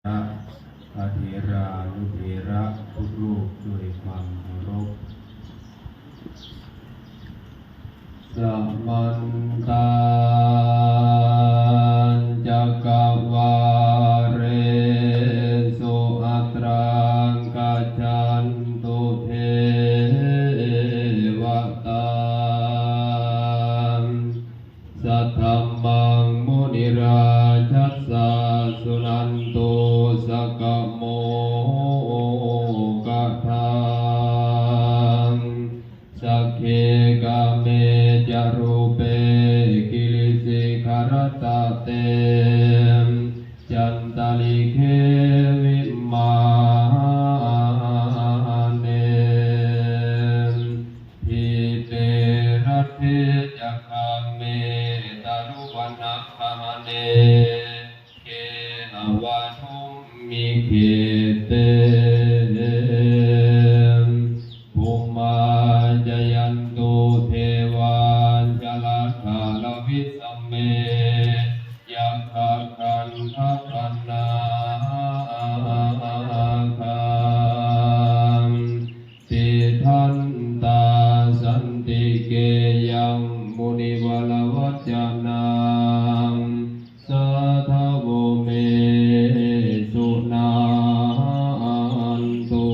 พระเถรานุเถระทุกรูปด้วยความเคารพสัมมันตาจักวาเรสุอัตรังกัจจันตุเทวตาสัทธัมมังมุนิราชัสสะสุนันตุสักโมกทังสักเขกะเมจารูเปกิลิสิขารตะเตจันตลิเควิมาเนทิเตระเทจักขัมเมตารุวนะคามเนเกหวะทุมมิเกเตภูมาจยันตุเทวานจลักขาลวิสัมเมยัคขาคันทัพพันนาคังติทันตาสันติเกยังมุนิวลวัจจานังสัทธโวเมสุนันตุ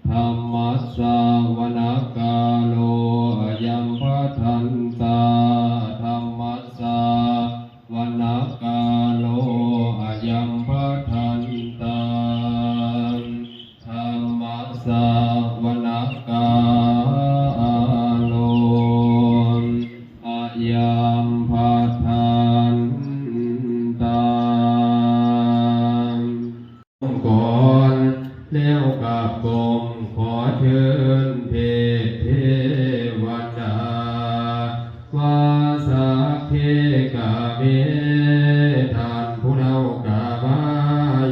ธัมมัสสะวนกาโลยัมปะทันตาธัมมัสสะวนกาโลยัมปะทันตาธัมมัสสะวนกาโลยัมปะทันตาก่อนแล้วกับกรมขอเชิญเทวดาวาสาเคกะเมท่านผู้เฒ่ากามา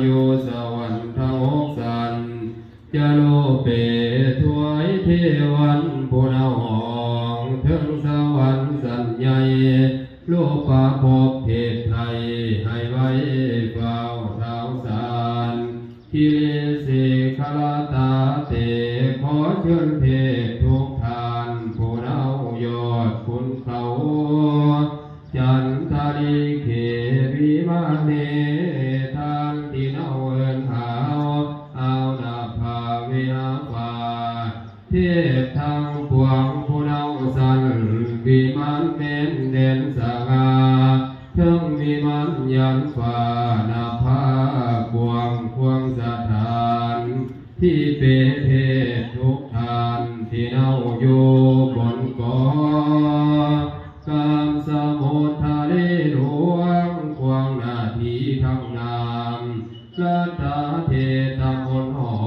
อยู่สวรรค์ทั้งหกสันจะโลเปถวยเทวันผู้เฒ่าห้องถึงสวรรค์สันใหญ่โลกาภพเทศไทยให้ไว้เฝ้าเท้าสารกิเลสิขลาตาเตขอเชิญเทศทุกทานผู้เฒ่ายอดคุณเขาจันทริเขวิมาเนทานที่เน่าเอินหาวเอาหน้าภาเวหาภาเทพทางปวงผู้เฒ่าสันวิมานเม้นเด่นสง่าถึงวิมานยันฟ้านาภาบวงควงสถานที่เปเทศทุกทานที่เน่าอยู่บนกอกามสมุทรทะเลหลวงควงนาทีทั้งนามรัตเทตมนหอ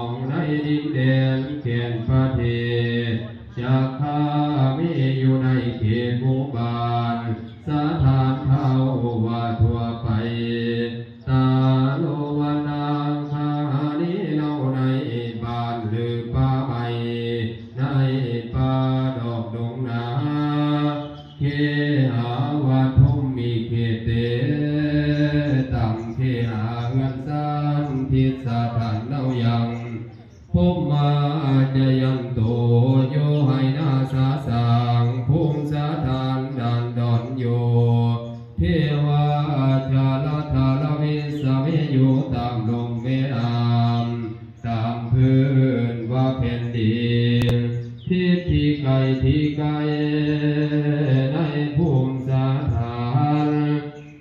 งในดินแดนแก่นประเทศจากข้ามีอยู่ในเขตหมู่บ้านสถานเท่าว่าทั่วไปตาโลวนาคานิเนาในบ้านหรือป่าไม้ในป่าดอกดงนาเคหาวาทุมมีเขเตตั้งเคหาเงินสานทิศสถานเนายังภูมิมาจยันโตโยให้นาสาสางภูมิสถานดันดอนโยเทวาชาลธาลวิสเมอยู่ตามลมเมอามตามพื้นว่าแผ่นดินทิศที่ไกลที่ไกลในภูมิสถาน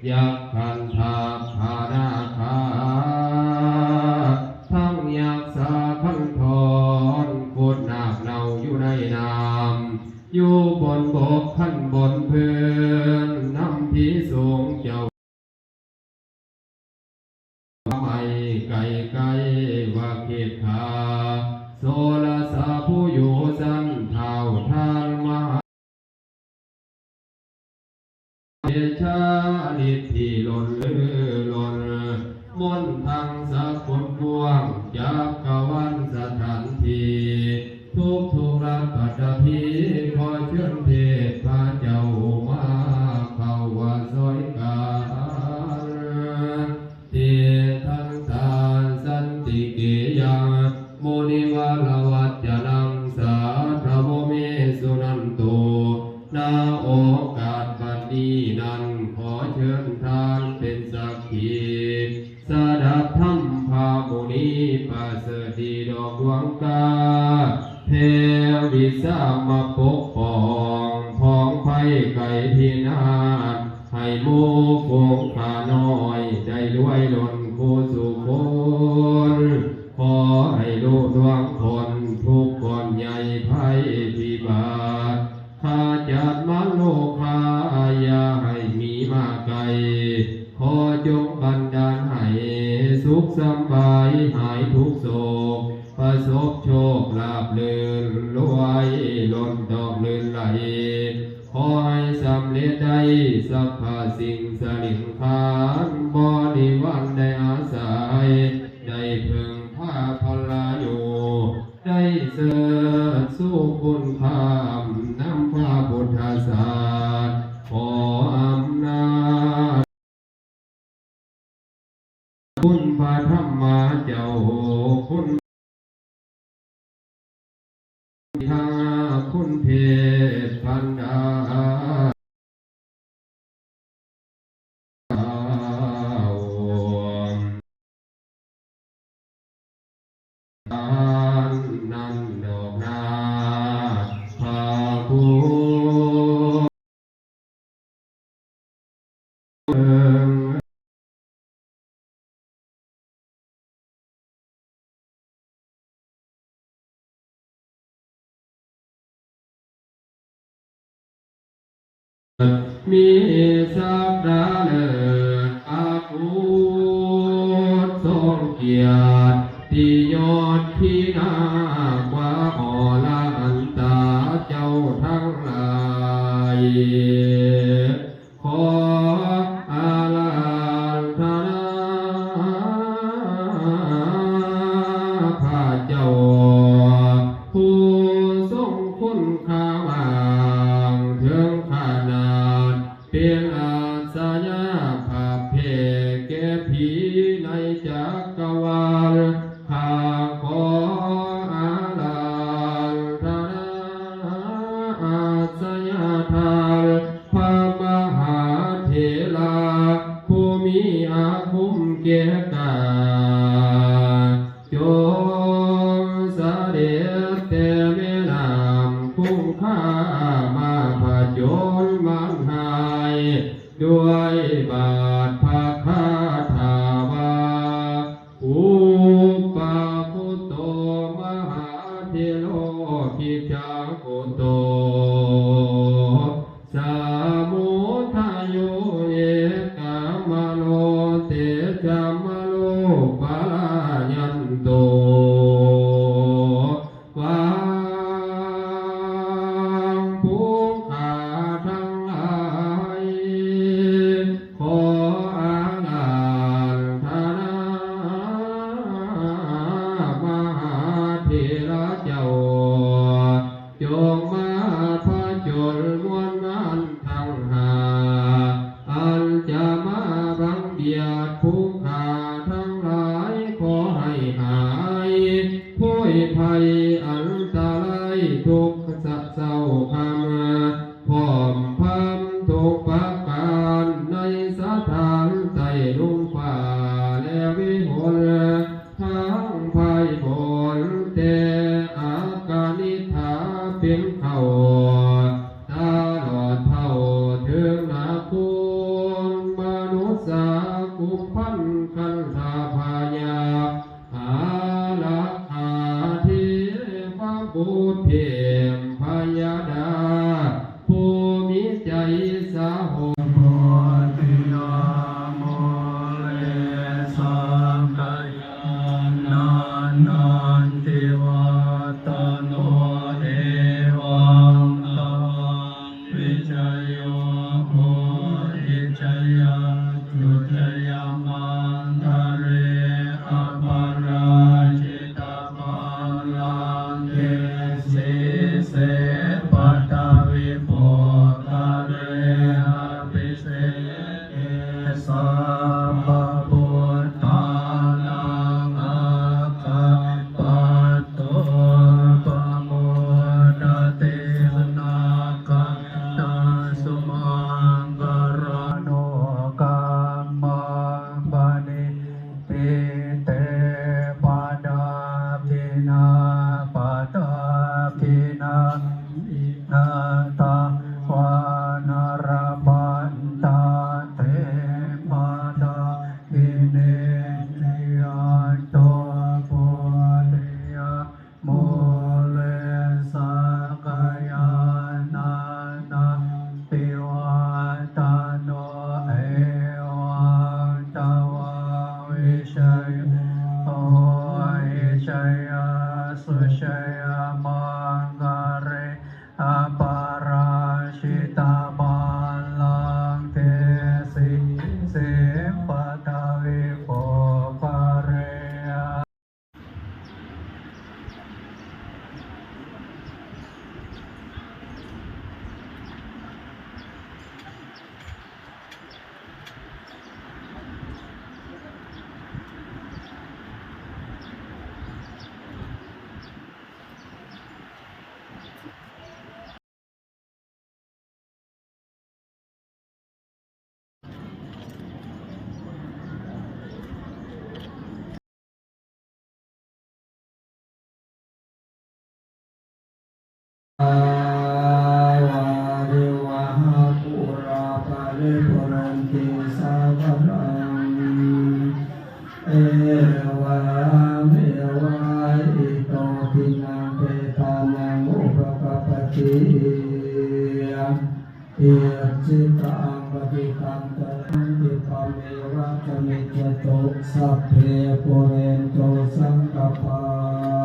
ยักขันธาภานาคาทั้งยักษาขันธรโคตรนาคเนาอยู่ในน้ำอยู่บนบกขั้นบนพื้นน้ำที่สูงเจ้าไม่ไกลไกลว่าเขตขาโซลาสาผู้อยู่สันเท่าทานมหาเดชาลิทธิล้นเลือล้นมนต์ทางสกุลพวงจากกวันสถานที่ทุกรักปัตตภีขอเชิญเทพพระเจ้ามาเข้าว่าซอยกาลติ นี้ประเสริฐดีดอกดวงตาเทวิสามาปกป้องพ้องไผ่ไก่พินาศให้หมู่ฝูงขาน้อยได้รวยล้นผู้สุคนขอให้ลูกดวงคนทุกคนใหญ่ไผ่พิบาทข้าจัดมาโลกาอย่าให้มีมาไกลขอจงบันดาลให้สุขสบายหายทุกโศกประสบโชคลาภเลื่อนรวยล้นดอกเลื่อนไหลขอให้สำเร็จได้สัพพสิ่งสลิงคานบริวันได้อาศัยได้พึงพาพลาอยู่ได้เสริฐสู้คุณธรรมนำพระพุทธศาสนาขออำนาจคุณพระธรรมาเจ้าคุณทาคุณเพศพันดานันดอกนาพาภูมีสักดาเลิศอาภูทรงเกียรติที่ยอดที่นากว่าขอลาอันตาเจ้าทั้งหลายขออาลาธนาพระเจ้าผู้ทรงคุณค่ามากถึงขนาดเป็นอาสยาภาพเพแก่ผีในจักรวาลข้าขออาลาธนาอาสยาทานพระมหาเถระผู้มีอาภุมเกียรติกาจงเสด็จแต่แม่น้ำคุ้มค่ามาผจญมันหายด้วยบาทพระคาถาวาอุปคุตโตมหาเถโรพิจักขุโตสามุทัยโยเอกามโลเตจามโลปาลายันโตวาภูขาทั้งหลายขออาลาธนามหาเถระเจ้าจงมาพระชนมวลนั้นทั้งหาอันจะมาบังเบียดผู้ขาทั้งหลายขอให้หายพ้วยภัยอันตรายทุกข์สะเศร้าคำพร้อมพัมทุกประการในสถานใต้ลุ่มฟ้าและวิหลทั้งภัยผลแต่อาการนิทาเป็นเขาตลอดเท่าถึงนาคุณมนุษย์สากุพันคันธาพายาอาลักขาทิพระบุตรเพียงพยาดาผู้มีใจสาหงโมติยาโมเลสังกายานันนันติวาตโนเอวังตังวิจัยโยโหติจยาตุจยามันทะเร วิชัยโอหิชัยยสุชัยมังกเรอปาราชิตาบัลลังก์เทสิเสปทวิโภคเร วาริวหาปุราปาริปุเรนติสาวรังเอวะเมวะอิโตทินังเปตานังอุปกปปติอิจิตังปฏิตังตังติปะเมวะจมิจตุสัพเพปุเรนโตสังกปปา